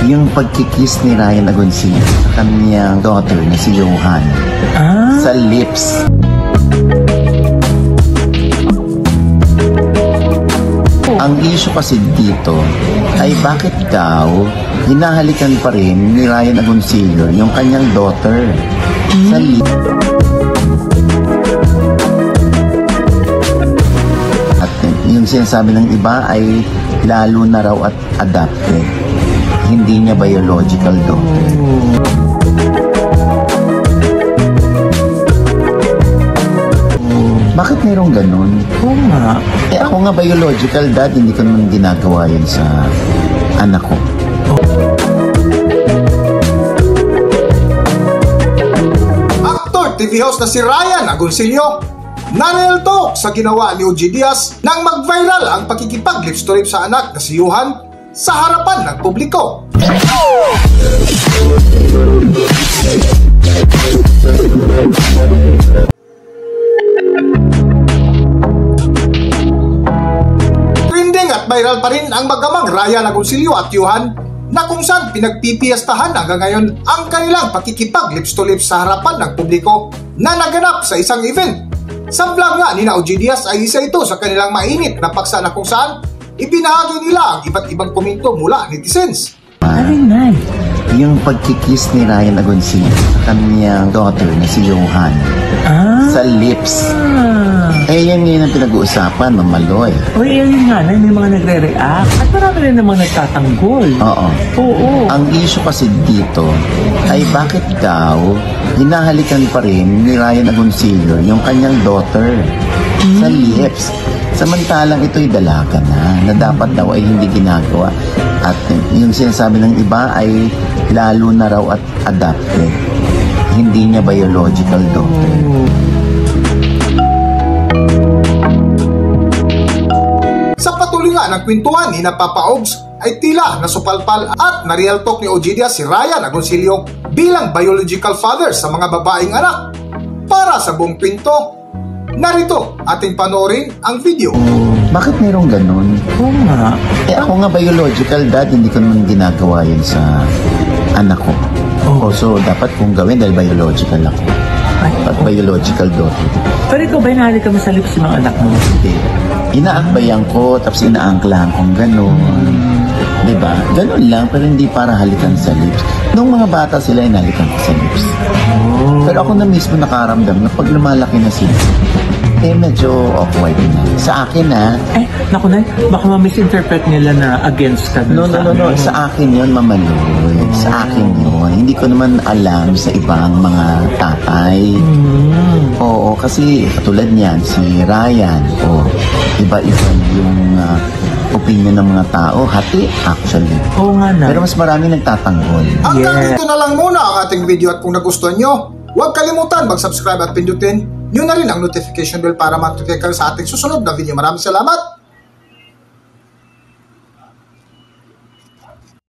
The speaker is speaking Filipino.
yung pagkikiss ni Ryan Agoncillo sa kanyang daughter na si Johan sa lips. Ang issue kasi dito ay bakit daw hinahalikan pa rin ni Ryan Agoncillo yung kanyang daughter sa lips. At yung sinasabi ng iba ay lalo na raw at adopted. Hindi niya biological daughter. Bakit mayroong ganun? Oo nga. Ako nga biological dad, hindi ko naman ginagawa yun sa anak ko. Actor, TV host na si Ryan Agoncillo na-real talk sa ginawa ni OG Diaz nang mag-viral ang pakikipag-lips to lips sa anak na si Johan sa harapan ng publiko. Trending at viral pa rin ang mag-amang Ryan Agoncillo at Johan na kung saan pinagpipiyastahan hanggang ngayon ang kanilang pakikipag-lips to lips sa harapan ng publiko na naganap sa isang event. Sa vlog nga ni OG Diaz ay isa ito sa kanilang mainit na paksa na kung saan ibinahagi nila ang iba't ibang komento mula netizens. Alin na? Yung pagkikiss ni Ryan Agoncillo sa kanyang daughter na si Johan sa lips. Yan ngayon ang pinag-uusapan, mamaloy. Uy, yun nga na, may mga nagre-react. At marami rin namang nagtatanggol. Oo. Ang issue kasi dito ay bakit daw hinahalikan pa rin ni Ryan Agoncillo yung kanyang daughter sa lips. Samantalang ito'y dalaga na dapat daw ay hindi ginagawa. At yung sinasabi ng iba ay lalo na raw at adopted. Hindi niya biological daughter. Sa patuloy nga ng kwentuhan ni Papa Ogs ay tila nasupalpal at na-real talk ni OG Diaz si Ryan Agoncillo bilang biological father sa mga babaeng anak. Para sa buong kwento, narito ating panoorin ang video. Bakit mayroong ganun? Oo nga. Ako nga biological dad, hindi ko naman ginagawa yun sa anak ko. So dapat kong gawin dahil biological ako. At biological daughter. Pero ikaw ba hinahalikan mo sa lips yung mga anak mo? Hindi. Inaakbayan ko, tapos inaangklahan kong ganun. Diba? Ganun lang, pero hindi para halikan sa lips. Nung mga bata sila, inahalikan ko sa lips. Pero ako na mismo nakaramdam na pag lumalaki na sila, medyo awkward na. Sa akin Naku na, baka ma-misinterpret nila na against ka. No. Sa akin yun, mamaloy. Sa akin yun. Hindi ko naman alam sa ibang mga tatay. Oo, kasi katulad niyan, si Ryan, iba-iba yung opinion ng mga tao. Hati, actually. Oo nga na. Pero mas marami nagtatanggol. Hanggang dito na lang muna ang ating video at kung nagustuhan nyo, huwag kalimutan mag-subscribe at pindutin nyo na rin ang notification bell para ma-notify kayo sa ating susunod na video. Maraming salamat!